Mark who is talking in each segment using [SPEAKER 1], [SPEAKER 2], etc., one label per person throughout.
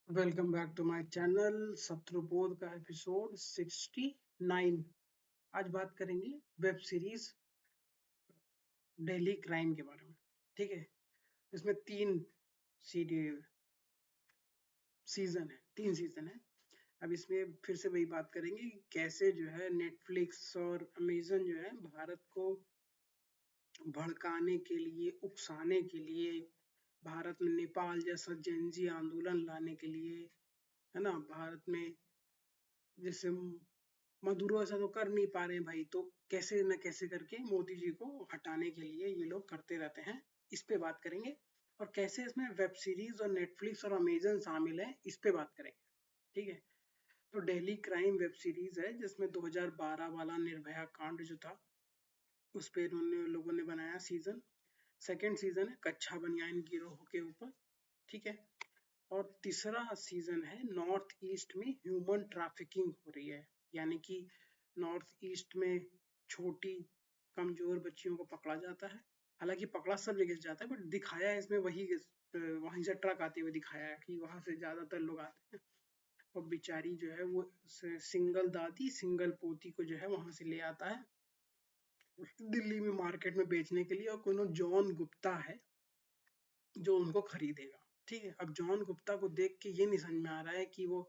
[SPEAKER 1] Welcome back to my channel शत्रुपोध का episode 69। आज बात करेंगे वेब सीरीज डेली क्राइम के बारे में। ठीक है, इसमें तीन सीजन है। अब इसमें फिर से वही बात करेंगे कि कैसे जो है नेटफ्लिक्स और अमेजन जो है भारत को भड़काने के लिए, उकसाने के लिए, भारत में नेपाल जैसा जेनजी आंदोलन लाने के लिए, है ना, भारत में जैसे मधुरो ऐसा तो कर नहीं पा रहे हैं भाई, तो कैसे न कैसे करके मोदी जी को हटाने के लिए ये लोग करते रहते हैं। इस पे बात करेंगे। और कैसे इसमें वेब सीरीज और नेटफ्लिक्स और अमेजन शामिल है, इस पे बात करेंगे। ठीक है, तो डेली क्राइम वेब सीरीज है जिसमें 2012 वाला निर्भया कांड जो था उस पे इन्होंने लोगों ने बनाया सीजन। सेकेंड सीजन है कच्छा बनियान गिरोह के ऊपर। ठीक है, और तीसरा सीजन है नॉर्थ ईस्ट में ह्यूमन ट्रैफिकिंग हो रही है, यानी कि नॉर्थ ईस्ट में छोटी कमजोर बच्चियों को पकड़ा जाता है। हालांकि पकड़ा सब जगह से जाता है, बट दिखाया है इसमें वही, वहीं से ट्रक आते हुए दिखाया है कि वहां से ज्यादातर लोग आते हैं। और बेचारी जो है वो सिंगल दादी सिंगल पोती को जो है वहां से ले आता है दिल्ली में मार्केट में बेचने के लिए। और कोनो जॉन गुप्ता है जो उनको खरीदेगा। ठीक है, अब जॉन गुप्ता को देख के ये नहीं समझ में आ रहा है कि वो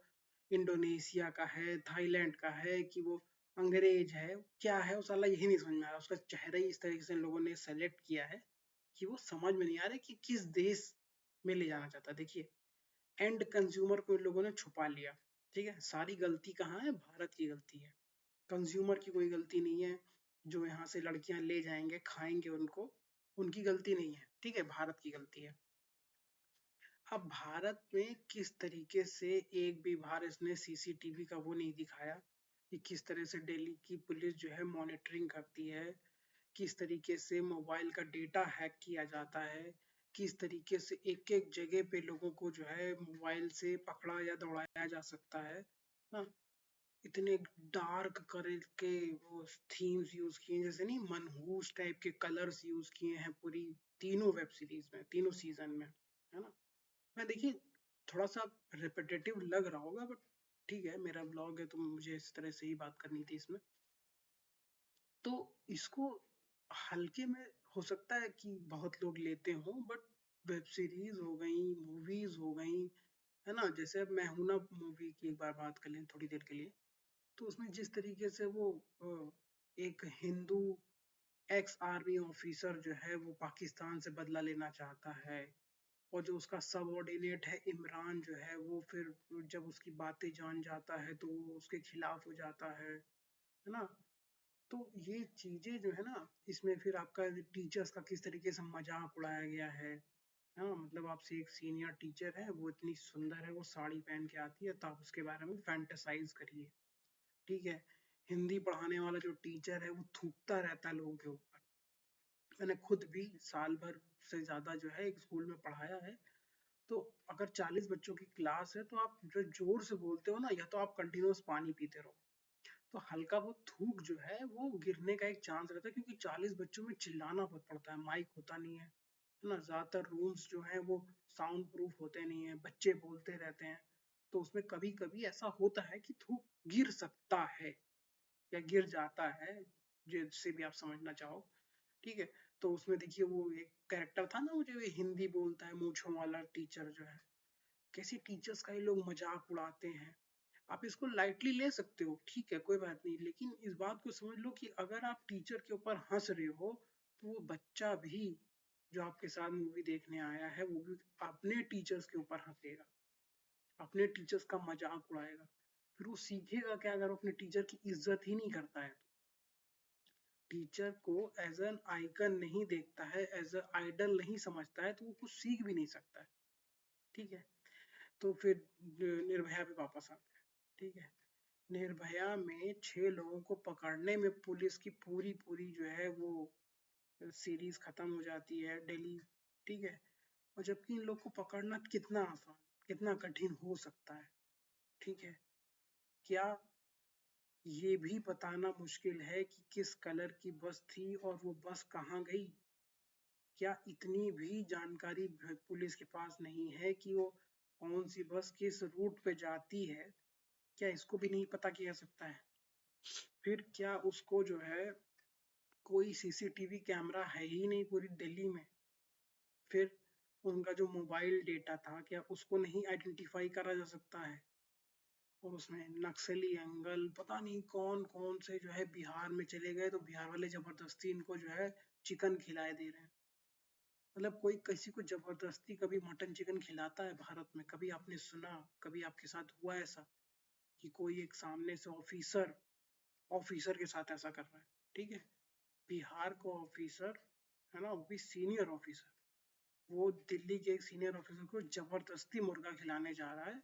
[SPEAKER 1] इंडोनेशिया का है, थाईलैंड का है, कि वो अंग्रेज है, क्या है वो, साला यही नहीं समझ में आ रहा। उसका चेहरा ही इस तरीके से लोगों ने सेलेक्ट किया है कि वो समझ में नहीं आ रहा कि किस देश में ले जाना चाहता है। देखिए, एंड कंज्यूमर को इन लोगों ने छुपा लिया। ठीक है, सारी गलती कहाँ है, भारत की गलती है। कंज्यूमर की कोई गलती नहीं है। जो यहाँ से लड़कियां ले जाएंगे खाएंगे उनको, उनकी गलती नहीं है। ठीक है, भारत की गलती है। अब भारत में किस तरीके से एक भी बार इसने सीसीटीवी का वो नहीं दिखाया कि किस तरह से दिल्ली की पुलिस जो है मॉनिटरिंग करती है, किस तरीके से मोबाइल का डेटा हैक किया जाता है, किस तरीके से एक एक जगह पे लोगों को जो है मोबाइल से पकड़ा या दौड़ाया जा सकता है ना। इतने डार्क कलर के वो थीम्स यूज किए, जैसे नहीं मनहूस टाइप के कलर्स यूज किए हैं पूरी तीनों वेब सीरीज में, तीनों सीजन में, है ना। मैं देखिए, थोड़ा सा रिपीटेटिव लग रहा होगा, बट ठीक है, मेरा ब्लॉग है तो मुझे इस तरह से ही बात करनी थी इसमें। तो इसको हल्के में हो सकता है कि बहुत लोग लेते हों, बट वेब सीरीज हो गई, मूवीज हो गई, है ना। जैसे अब मैं हूं ना मूवी की एक बार बात कर लें थोड़ी देर के लिए, तो उसमें जिस तरीके से वो एक हिंदू एक्स आर्मी ऑफिसर जो है वो पाकिस्तान से बदला लेना चाहता है, और जो उसका सबऑर्डिनेट है इमरान जो है वो फिर जब उसकी बातें जान जाता है तो वो उसके खिलाफ हो जाता है ना। तो ये चीजें जो है ना, इसमें फिर आपका टीचर्स का किस तरीके से मजाक उड़ाया गया है। हाँ, मतलब आपसे एक सीनियर टीचर है, वो इतनी सुंदर है, वो साड़ी पहन के आती है, तो आप उसके बारे में फैंटेसाइज करिए। ठीक है, हिंदी पढ़ाने वाला जो टीचर है वो थूकता रहता है लोगों के ऊपर। मैंने खुद भी साल भर से ज्यादा जो है एक स्कूल में पढ़ाया है। तो अगर 40 बच्चों की क्लास है तो आप जो जोर से बोलते हो ना, या तो आप कंटिन्यूस पानी पीते रहो, तो हल्का वो थूक जो है वो गिरने का एक चांस रहता है, क्योंकि 40 बच्चों में चिल्लाना बहुत पड़ता है, माइक होता नहीं है ना। ज्यादातर रूम्स जो है वो साउंड प्रूफ होते नहीं है, बच्चे बोलते रहते हैं, तो उसमें कभी कभी ऐसा होता है कि थूक गिर सकता है या गिर जाता है, जिससे भी आप समझना चाहो। ठीक है, तो उसमें देखिए वो एक कैरेक्टर था ना, वो जो ये हिंदी बोलता है मूंछों वाला टीचर जो है, कैसे टीचर्स का ये लोग मजाक उड़ाते हैं। आप इसको लाइटली ले सकते हो, ठीक है, कोई बात नहीं, लेकिन इस बात को समझ लो कि अगर आप टीचर के ऊपर हंस रहे हो, तो वो बच्चा भी जो आपके साथ मूवी देखने आया है वो भी अपने टीचर्स के ऊपर हंसेगा, अपने टीचर्स का मजाक उड़ाएगा। फिर वो सीखेगा क्या, अगर वो अपने टीचर की इज्जत ही नहीं करता है, टीचर को एज एन आइकन नहीं देखता है, एज अ आइडल नहीं समझता है, तो वो कुछ सीख भी नहीं सकता है। ठीक है, तो फिर निर्भया पे वापस आते हैं। ठीक है, निर्भया में 6 लोगों को पकड़ने में पुलिस की पूरी पूरी जो है वो सीरीज खत्म हो जाती है दिल्ली। ठीक है, और जबकि इन लोग को पकड़ना कितना आसान, कितना कठिन हो सकता है। ठीक है, क्या ये भी बताना मुश्किल है कि किस कलर की बस थी और वो बस कहाँ गई। क्या इतनी भी जानकारी पुलिस के पास नहीं है कि वो कौन सी बस किस रूट पे जाती है, क्या इसको भी नहीं पता किया सकता है? फिर क्या उसको जो है कोई सीसीटीवी कैमरा है ही नहीं पूरी दिल्ली में? फिर उनका जो मोबाइल डेटा था, क्या उसको नहीं आइडेंटिफाई करा जा सकता है? और उसमें नक्सली एंगल, पता नहीं कौन कौन से जो है बिहार में चले गए, तो बिहार वाले जबरदस्ती इनको जो है चिकन खिलाए दे रहे हैं। मतलब कोई किसी को जबरदस्ती कभी मटन चिकन खिलाता है भारत में? कभी आपने सुना, कभी आपके साथ हुआ ऐसा कि कोई एक सामने से ऑफिसर ऑफिसर के साथ ऐसा कर रहा है? ठीक है, बिहार को ऑफिसर है ना, वो भी सीनियर ऑफिसर, वो दिल्ली के एक सीनियर ऑफिसर को जबरदस्ती मुर्गा खिलाने जा रहा है,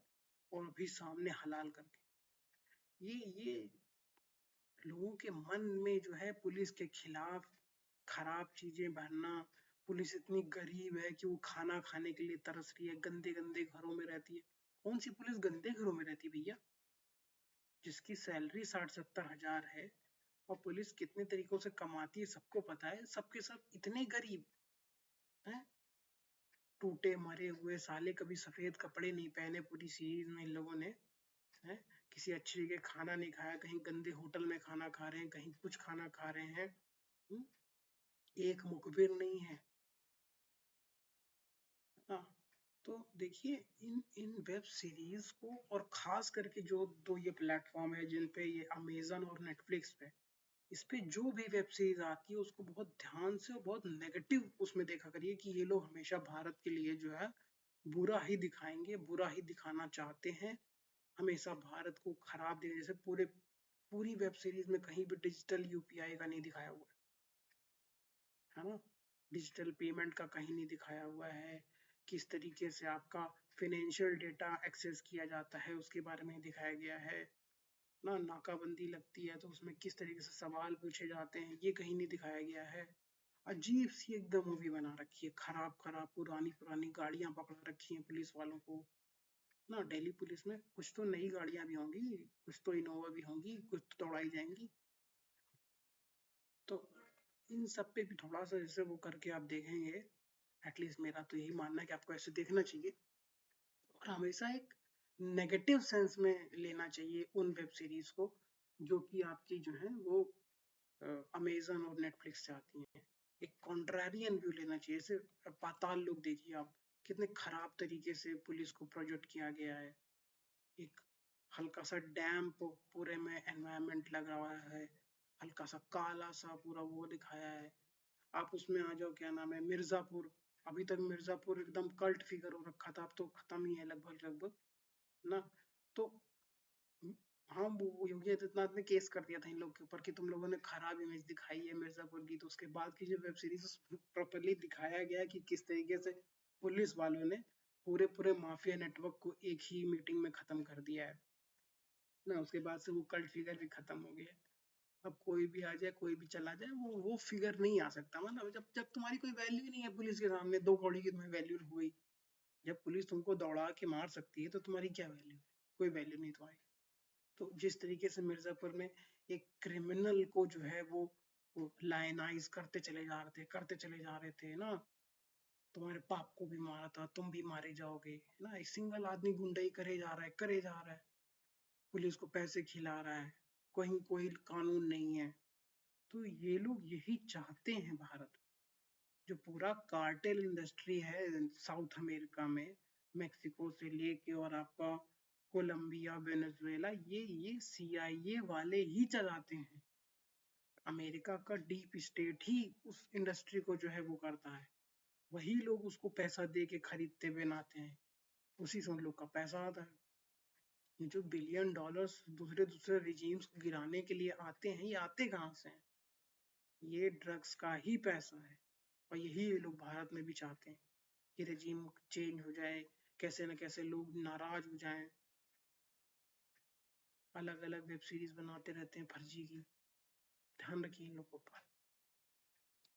[SPEAKER 1] और अभी सामने हलाल करके। ये लोगों के मन में जो है पुलिस के खिलाफ खराब चीजें भरना। पुलिस इतनी गरीब है कि वो खाना खाने के लिए तरस रही है, गंदे गंदे घरों में रहती है। कौन सी पुलिस गंदे घरों में रहती भैया? जिसकी सैलरी 60-70 हजार है, और पुलिस कितने तरीकों से कमाती है सबको पता है, सबके सब इतने गरीब हैं, टूटे मरे हुए साले, कभी सफेद कपड़े नहीं पहने पूरी सीरीज में इन लोगों ने, हैं, किसी अच्छी जगह खाना नहीं खाया, कहीं गंदे होटल में खाना खा रहे हैं, कहीं कुछ खाना खा रहे हैं। हुँ? एक मुखबिर नहीं है। हाँ, तो देखिए इन इन वेब सीरीज को, और खास करके जो दो ये प्लेटफॉर्म है जिन पे, ये अमेजन और नेटफ्लिक्स पे, इस पे जो भी वेब सीरीज आती है उसको बहुत ध्यान से और बहुत नेगेटिव उसमें देखा करिए, कि ये लोग हमेशा भारत के लिए जो है बुरा ही दिखाएंगे, बुरा ही दिखाना चाहते हैं, हमेशा भारत को खराब दिखाएंगे। जैसे पूरी वेब सीरीज में कहीं भी डिजिटल यूपीआई का नहीं दिखाया हुआ है ना, डिजिटल पेमेंट का कहीं नहीं दिखाया हुआ है, किस तरीके से आपका फाइनेंशियल डेटा एक्सेस किया जाता है उसके बारे में दिखाया गया है ना, नाकाबंदी लगती है तो उसमें किस तरीके से सवाल पूछे जाते हैं ये कहीं नहीं दिखाया गया है। अजीब सी एकदम मूवी बना रखी है, खराब खराब पुरानी पुरानी गाड़ियां पकड़ रखी हैं पुलिस वालों को ना। दिल्ली पुलिस में कुछ तो नई गाड़ियां भी होंगी, कुछ तो इनोवा भी होंगी, कुछ तो दौड़ाई जाएंगी। तो इन सब पे भी थोड़ा सा जैसे वो करके आप देखेंगे, एटलीस्ट मेरा तो यही मानना है कि आपको ऐसे देखना चाहिए, और हमेशा एक नेगेटिव सेंस में लेना चाहिए उन वेब सीरीज को जो कि आपकी जो है वो अमेजन और नेटफ्लिक्स से आती हैं। एक कॉन्ट्रारियन व्यू लेना चाहिए। जैसे पाताल लोक देखिए आप, कितने खराब तरीके से पुलिस को प्रोजेक्ट किया गया है, एक हल्का सा डैम्प पूरे में एनवायरनमेंट लगा हुआ है, हल्का सा काला सा पूरा वो दिखाया है। आप उसमें आ जाओ, क्या नाम है, मिर्जापुर, अभी तक मिर्जापुर एकदम कल्ट फिगर हो रखा था, अब तो खत्म ही है लगभग लगभग ना। तो हाँ, वो योगी आदित्यनाथ ने केस कर दिया था इन लोग के ऊपर कि तुम लोगों ने खराब इमेज दिखाई है मिर्जापुर की। तो उसके बाद की जो वेब सीरीज प्रॉपरली दिखाया गया कि किस तरीके से पुलिस वालों ने पूरे पूरे माफिया नेटवर्क को एक ही मीटिंग में खत्म कर दिया है ना। उसके बाद से वो कल्ट फिगर भी खत्म हो गया है। अब कोई भी आ जाए, कोई भी चला जाए, वो फिगर नहीं आ सकता। मतलब जब जब तुम्हारी कोई वैल्यू ही नहीं है पुलिस के सामने, 2 कौड़ी की तुम्हें वैल्यू हुई, जब पुलिस तुमको दौड़ा के मार सकती है तो तुम्हारी क्या वैल्यू है? कोई वैल्यू नहीं तुम्हारी। तो जिस तरीके से मिर्जापुर में एक क्रिमिनल को जो है वो लायनाइज करते चले जा रहे थे ना, तुम्हारे पाप को भी मारा था, तुम भी मारे जाओगे ना, एक सिंगल आदमी गुंडाई करे जा रहा है, पुलिस को पैसे खिला रहा है, कहीं कोई कानून नहीं है। तो ये लोग यही चाहते हैं भारत, जो पूरा कार्टेल इंडस्ट्री है साउथ अमेरिका में, मेक्सिको से लेके और आपका कोलंबिया, वेनेजुएला, ये सीआईए वाले ही चलाते हैं। अमेरिका का डीप स्टेट ही उस इंडस्ट्री को जो है वो करता है, वही लोग उसको पैसा दे के खरीदते बनाते हैं, उसी से उन लोग का पैसा आता है। ये जो बिलियन डॉलर्स दूसरे दूसरे रिजीम्स को गिराने के लिए आते हैं, ये आते कहाँ से हैं? ये ड्रग्स का ही पैसा है। और यही ये लोग भारत में भी चाहते हैं कि रिजीम चेंज हो जाए, कैसे न कैसे लोग नाराज हो जाएं, अलग अलग वेब सीरीज बनाते रहते हैं फर्जी की। ध्यान रखिए इन लोगों पर।